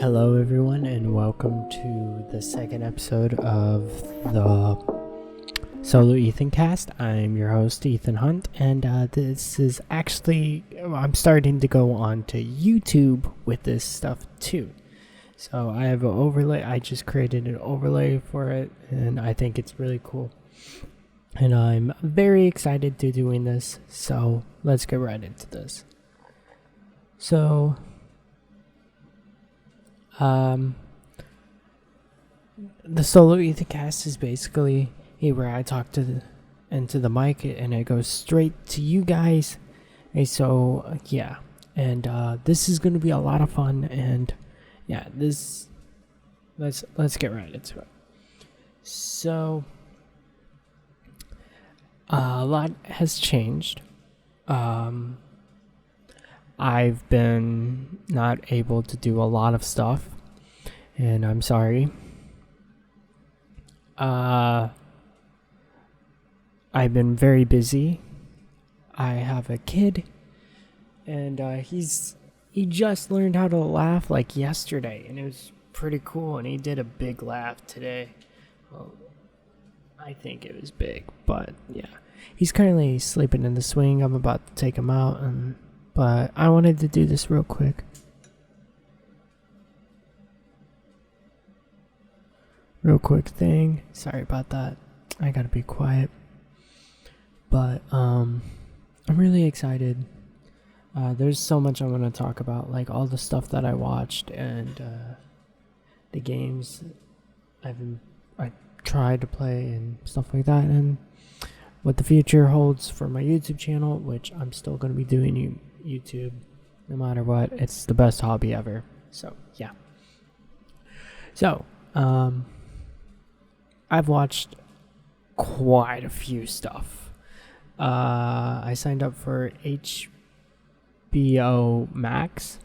Hello, everyone, and welcome to the second episode of the Solo Ethan Cast. I'm your host, Ethan Hunt, and this is actually, I'm starting to go on to YouTube with this stuff too. So I have an overlay, I just created an overlay for it, and I think it's really cool. And I'm very excited to doing this, so let's get right into this. So, the Solo Ethan Cast is basically where I talk into the mic and it goes straight to you guys. And so, yeah. And this is going to be a lot of fun, and yeah, let's get right into it. So, a lot has changed. I've been not able to do a lot of stuff, and I'm sorry. I've been very busy. I have a kid, and he just learned how to laugh like yesterday, and it was pretty cool, and he did a big laugh today. Well, I think it was big, but yeah. He's currently sleeping in the swing. I'm about to take him out, but I wanted to do this real quick. Real quick thing. Sorry about that. I gotta be quiet. But I'm really excited. There's so much I want to talk about, like all the stuff that I watched and the games I tried to play and stuff like that, and what the future holds for my YouTube channel, which I'm still going to be doing YouTube no matter what. It's the best hobby ever. So, yeah. So, I've watched quite a few stuff. I signed up for HBO Max,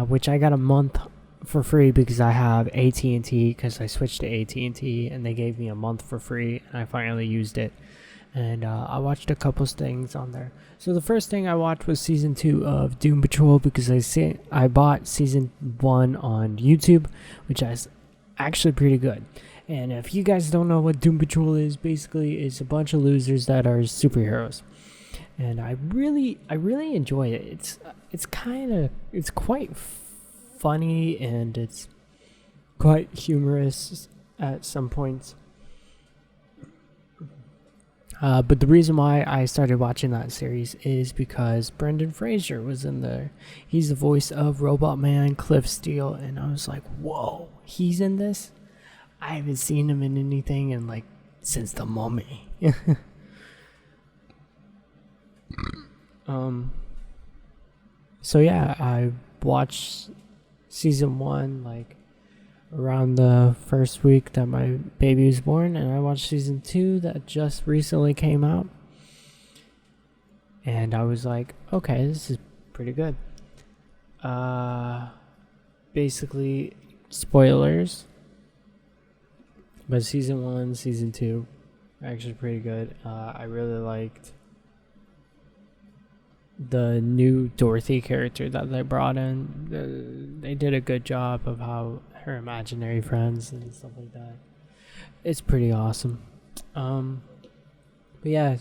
which I got a month for free because I have AT&T, because I switched to AT&T and they gave me a month for free, and I finally used it. And I watched a couple things on there. So the first thing I watched was season 2 of Doom Patrol, because I bought season 1 on YouTube, which is actually pretty good. And if you guys don't know what Doom Patrol is, basically it's a bunch of losers that are superheroes. And I really enjoy it. It's quite funny, and it's quite humorous at some points. But the reason why I started watching that series is because Brendan Fraser was in there. He's the voice of Robot Man, Cliff Steele, and I was like, whoa, he's in this? I haven't seen him in anything since The Mummy. So yeah, I watched season 1 around the first week that my baby was born, and I watched season 2 that just recently came out, and I was like, okay, this is pretty good. Basically, spoilers, but season 1, season 2 are actually pretty good. I really liked the new Dorothy character that they brought in. They did a good job of how her imaginary friends and stuff like that. It's pretty awesome. But yeah,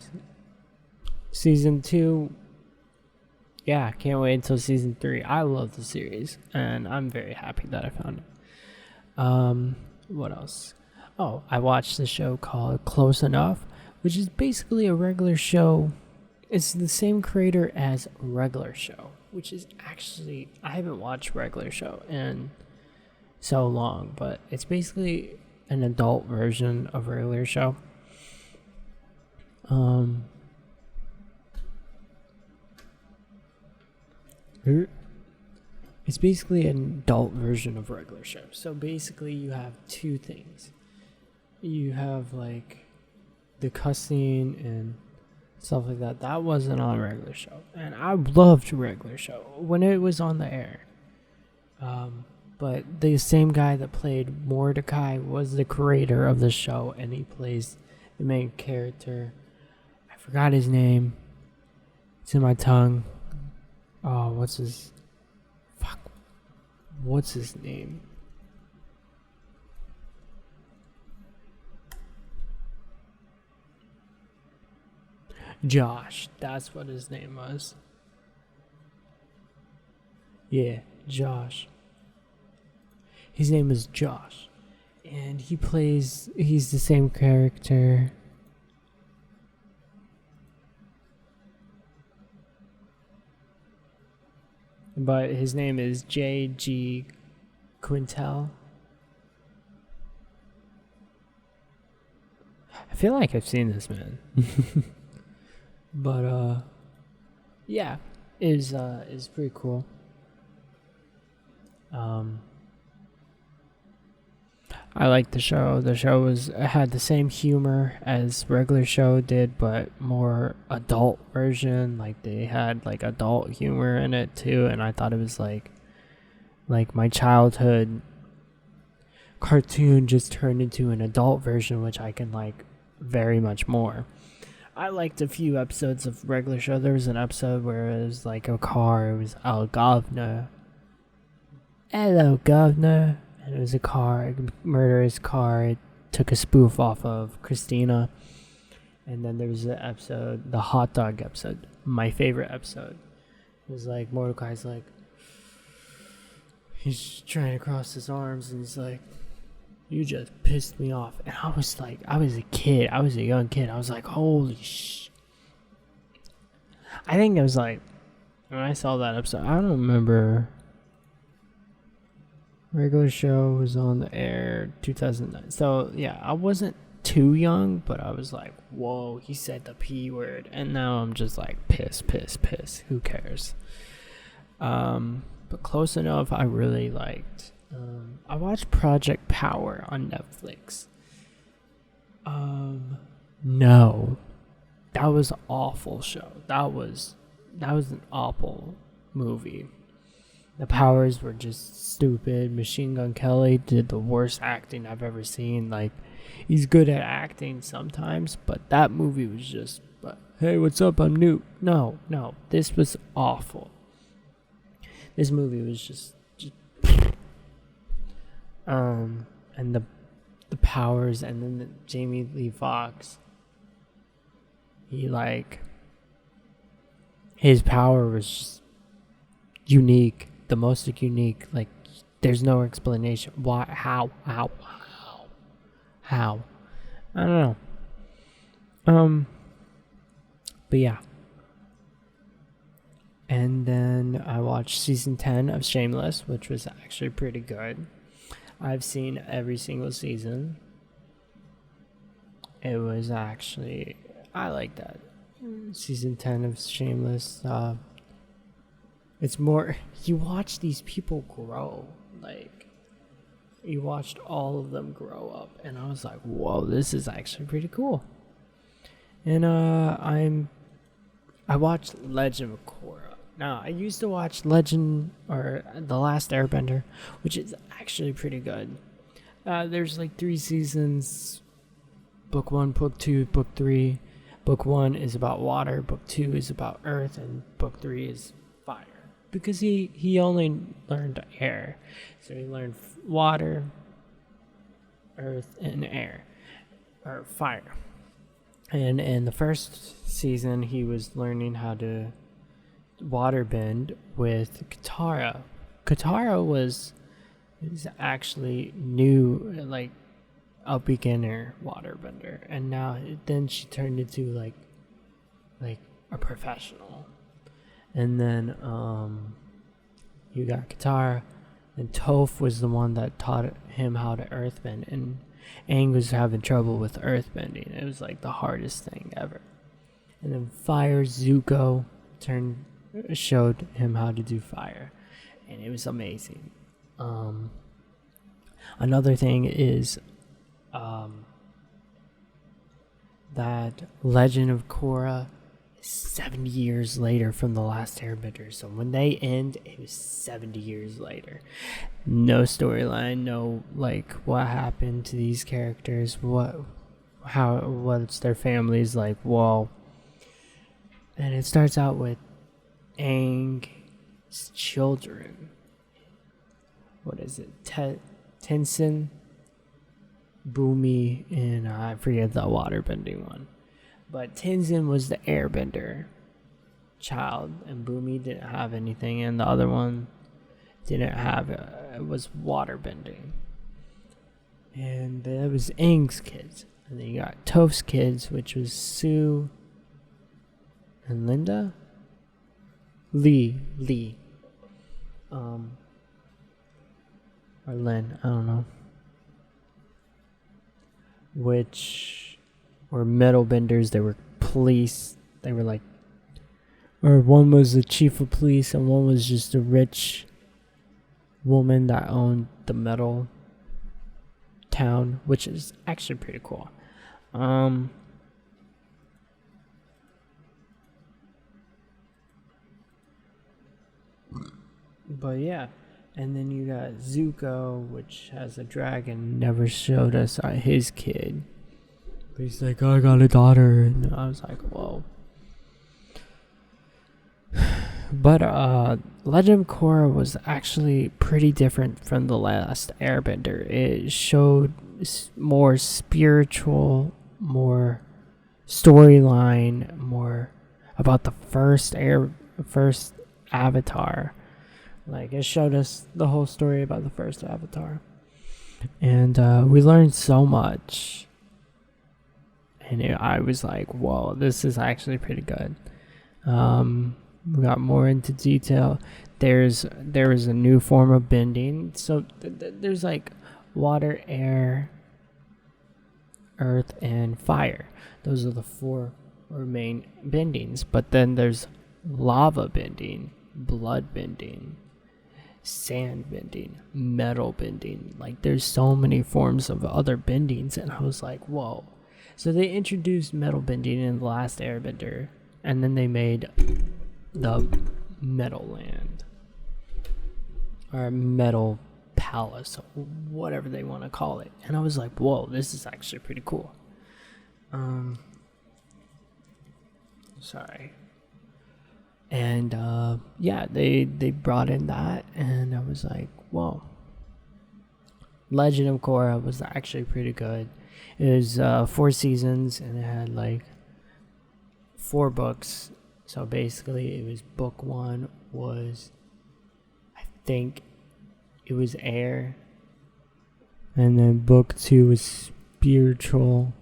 season 2, yeah, can't wait until season 3. I love the series, and I'm very happy that I found it. What else? Oh, I watched the show called Close Enough, which is basically a regular show. It's the same creator as Regular Show, which is actually, I haven't watched Regular Show in so long, but it's basically an adult version of Regular Show. It's basically an adult version of Regular Show. So basically you have two things. You have the cussing and stuff like that. That wasn't on Regular Show, and I loved Regular Show when it was on the air. But the same guy that played Mordecai was the creator of the show, and he plays the main character. I forgot his name. It's in my tongue. Oh, what's his... Fuck. what's his name? Josh. That's what his name was. Yeah, Josh. His name is Josh. And he's the same character. But his name is J.G. Quintel. I feel like I've seen this man. But yeah, is pretty cool. I like the show. The show had the same humor as regular show did, but more adult version. Like they had like adult humor in it too, and I thought it was like my childhood cartoon just turned into an adult version, which I can like very much more. I liked a few episodes of regular show. There was an episode where it was like a car. It was El Governor. Hello, Governor. And it was a car, a murderous car. It took a spoof off of Christina. And then there was the episode, the hot dog episode. My favorite episode. It was like Mordecai's like, he's trying to cross his arms and he's like, you just pissed me off. And I was like, I was a kid. I was a young kid. I was like, holy sh. I think it was like, when I saw that episode, I don't remember. Regular show was on the air 2009. So, yeah, I wasn't too young, but I was like, whoa, he said the P word. And now I'm just like, piss. Who cares? But close enough, I really liked. I watched Project Power on Netflix. No. That was an awful show. That was an awful movie. The powers were just stupid. Machine Gun Kelly did the worst acting I've ever seen. Like, he's good at acting sometimes, but that movie was just, hey, what's up? I'm Newt. No. This was awful. This movie was just and the powers, and then the Jamie Lee Fox. His power was just unique. The most unique, like, there's no explanation. Why? How? I don't know. But yeah. And then I watched season 10 of Shameless, which was actually pretty good. I've seen every single season. It was actually, I like that. Season 10 of Shameless, it's more, you watch these people grow. Like, you watched all of them grow up. And I was like, whoa, this is actually pretty cool. And I watched Legend of Korra. Now, I used to watch Legend, or The Last Airbender, which is actually pretty good. There's like 3 seasons. Book 1, Book 2, Book 3. Book 1 is about water. Book 2 is about earth. And Book 3 is fire. Because he only learned air. So he learned water, earth, and air. Or fire. And in the first season, he was learning how to waterbend with Katara. Katara was actually new, like a beginner waterbender, and then she turned into like a professional. And then you got Katara, and Toph was the one that taught him how to earthbend, and Aang was having trouble with earthbending. It was like the hardest thing ever. And then Fire Zuko showed him how to do fire, and it was amazing. Another thing is that Legend of Korra is 70 years later from The Last Airbender. So when they end, it was 70 years later. No storyline, no like what happened to these characters, what's their families like. Whoa. And it starts out with Aang's children what is it? Tenzin, Boomy, and I forget the waterbending one. But Tenzin was the airbender child, and Boomy didn't have anything, and the other one didn't have it was waterbending. And there was Aang's kids. And then you got Toph's kids, which was Sue and Linda? Lee. Or Lynn, I don't know. Which were metal benders, they were police. They were like, or one was the chief of police and one was just a rich woman that owned the metal town, which is actually pretty cool. But yeah, and then you got Zuko, which has a dragon. Never showed us his kid. But he's like, I got a daughter, and I was like, whoa. But Legend of Korra was actually pretty different from the last Airbender. It showed more spiritual, more storyline, more about the first Avatar. Like, it showed us the whole story about the first Avatar. And we learned so much. And I was like, whoa, this is actually pretty good. We got more into detail. There is a new form of bending. So there's like water, air, earth, and fire. Those are the four main bendings. But then there's lava bending, blood bending, sand bending, metal bending. Like, there's so many forms of other bendings, and I was like, whoa. So they introduced metal bending in the last Airbender, and then they made the Metal Land, or Metal Palace, whatever they want to call it. And I was like, whoa, this is actually pretty cool. Sorry. And yeah, they brought in that, and I was like, whoa. Legend of Korra was actually pretty good. It was 4 seasons, and it had like 4 books. So basically, it was book 1 was, I think it was air, and then book 2 was spiritual.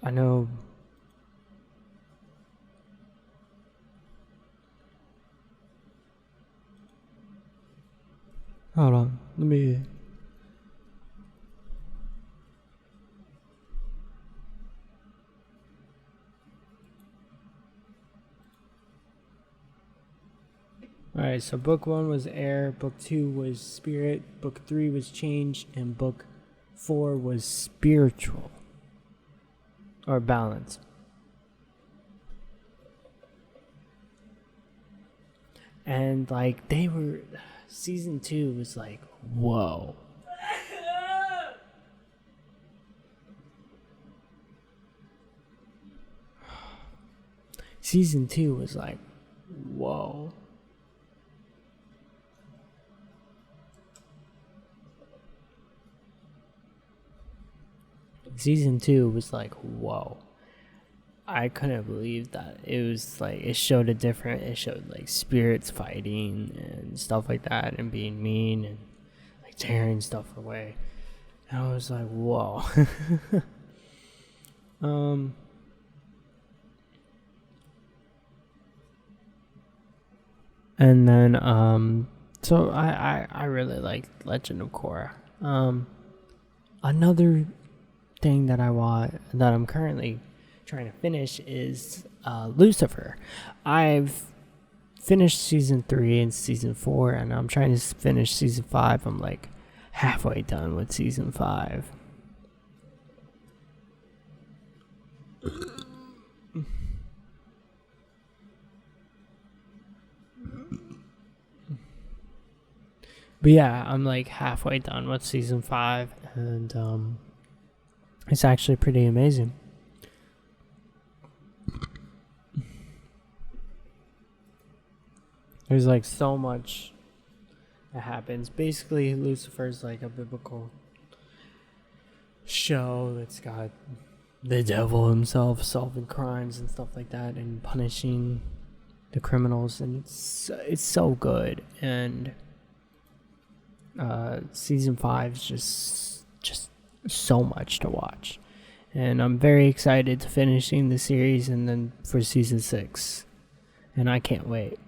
I know. Hold on, let me. Alright, so book 1 was air, book 2 was spirit, book 3 was change, and book 4 was spiritual. Or balance. And like, they were, season 2 was like, whoa. Season 2 was like, whoa. Season 2 was like, whoa. I couldn't believe that. It was like, it showed like spirits fighting and stuff like that, and being mean and like tearing stuff away. And I was like, whoa. And then so I really liked Legend of Korra. Another thing that I'm currently trying to finish is Lucifer. I've finished season 3 and season 4, and I'm trying to finish season 5. I'm like halfway done with season 5. But yeah, I'm like halfway done with season 5, and it's actually pretty amazing. There's like so much that happens. Basically, Lucifer's like a biblical show that's got the devil himself solving crimes and stuff like that and punishing the criminals, and it's so good. And season 5 is just so much to watch, and I'm very excited to finishing the series and then for season 6, and I can't wait.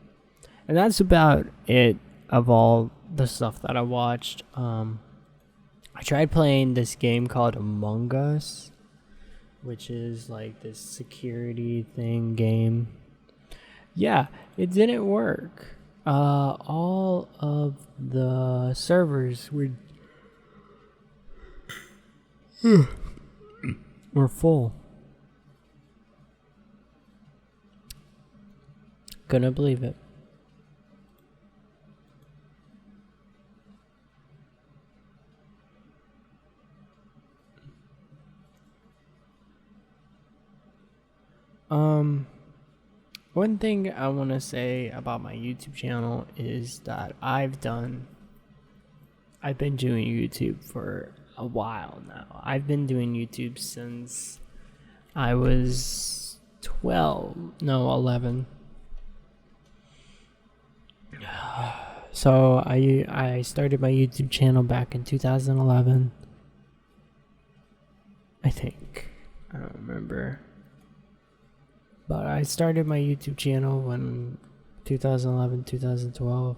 And that's about it of all the stuff that I watched. I tried playing this game called Among Us, which is like this security thing game. Yeah, it didn't work. All of the servers were full. Couldn't believe it. One thing I want to say about my YouTube channel is that I've been doing YouTube for a while now. I've been doing YouTube since I was 11. So I started my YouTube channel back in 2011. I think. I don't remember. But I started my YouTube channel when 2011, 2012.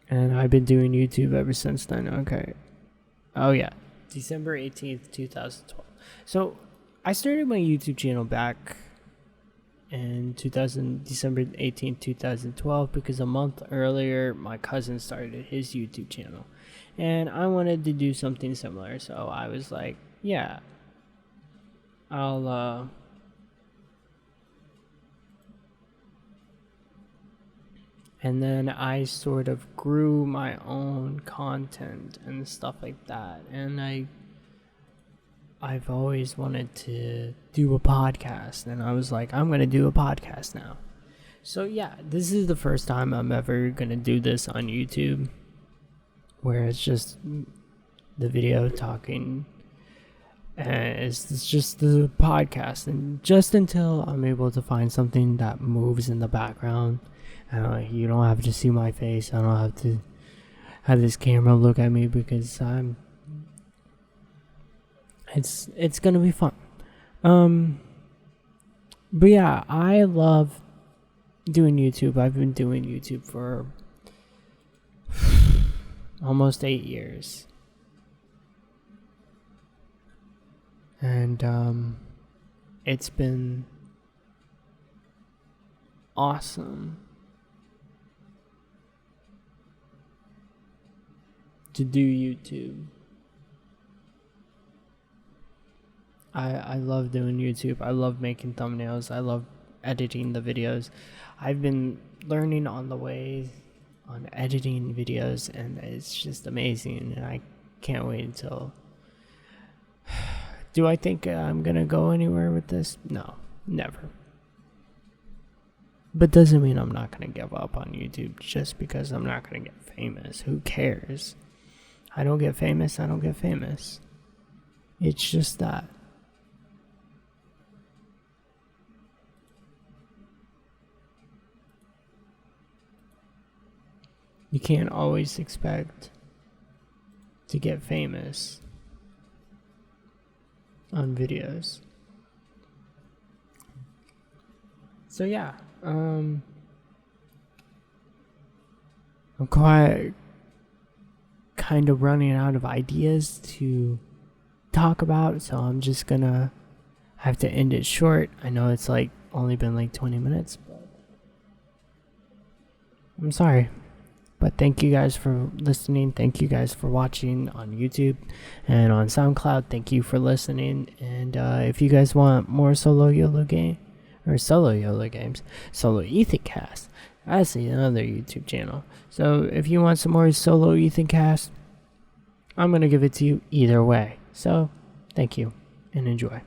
And I've been doing YouTube ever since then. Okay. Oh yeah. December 18th, 2012. So I started my YouTube channel back in December 18th, 2012, because a month earlier my cousin started his YouTube channel. And I wanted to do something similar, so I was like, yeah, I'll and then I sort of grew my own content and stuff like that, and I've always wanted to do a podcast, and I was like, I'm gonna do a podcast now. So yeah, this is the first time I'm ever gonna do this on YouTube, where it's just the video talking. It's just the podcast, and just until I'm able to find something that moves in the background, you don't have to see my face. I don't have to have this camera look at me, because it's gonna be fun. But yeah, I love doing YouTube. I've been doing YouTube for almost 8 years. And it's been awesome to do YouTube. I love doing YouTube. I love making thumbnails. I love editing the videos. I've been learning on the way on editing videos, and it's just amazing, and I can't wait until... Do I think I'm gonna go anywhere with this? No, never. But doesn't mean I'm not gonna give up on YouTube just because I'm not gonna get famous. Who cares? I don't get famous, I don't get famous. It's just that. You can't always expect to get famous on videos. So yeah, I'm quite kind of running out of ideas to talk about, so I'm just gonna have to end it short. I know it's like only been like 20 minutes, but I'm sorry. But thank you guys for listening. Thank you guys for watching on YouTube and on SoundCloud. Thank you for listening. And if you guys want more solo YOLO games, Solo Ethan Cast, that's another YouTube channel. So if you want some more solo Ethan Cast, I'm gonna give it to you either way. So thank you and enjoy.